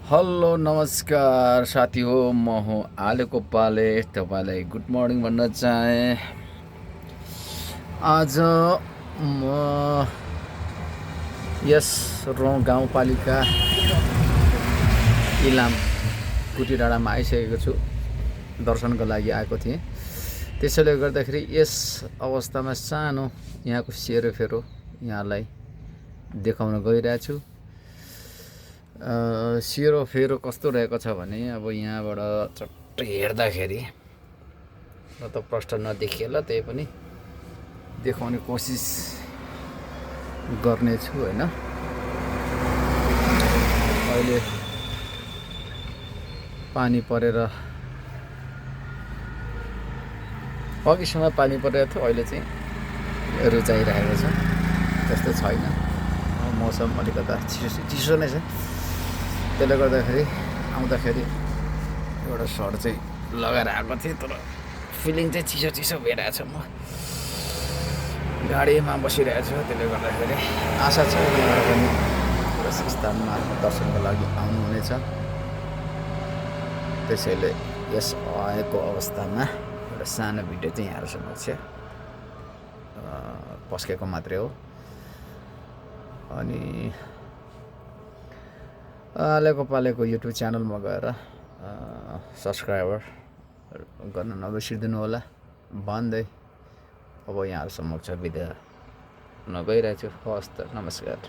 Hello नमस्कार साथी हो, म हो आलेको पाले। तपाईँलाई गुड मर्निङ भन्न चाहेँ। आज म यस रौँ गाउँपालिका इलाम कुटी डाँडामा आइसकेको छु। दर्शनको लागि आएको थिएँ। त्यसैले गर्दाखेरि यस अवस्थामा सानो यहाँको सेरोफेरो यहाँलाई देखाउन गइरहेको छु। सेरोफेरो कस्तो रहेको छ भने अब यहाँबाट चट्ट हेर्दाखेरि म त प्रष्ट नदेखिएला, त्यही पनि देखाउने कोसिस गर्नेछु होइन। अहिले पानी परेर अघिसम्म पानी परिरहेको थियो, अहिले चाहिँ रुचाइरहेको छ, त्यस्तो छैन। मौसम अलिकता चिसो नै छ। त्यसले गर्दाखेरि आउँदाखेरि एउटा सर्ट चाहिँ लगाएर आएको थिएँ, तर फिलिङ चाहिँ चिसो चिसो भइरहेछ। म गाडीमा बसिरहेको छु, त्यसले गर्दाखेरि आशा छ यहाँबाट पनि यस स्थानमा दर्शनको लागि आउनुहुनेछ। त्यसैले यस आएको अवस्थामा एउटा सानो भिडियो चाहिँ यहाँहरू समक्ष पस्केको मात्रै हो। अनि आलेको पालेको युट्युब च्यानलमा गएर सब्सक्राइबर गर्न नबिर्सिदिनु होला भन्दै अब यहाँहरू समक्ष बिदा हुन गइरहेको छु। हवस् त, नमस्कार।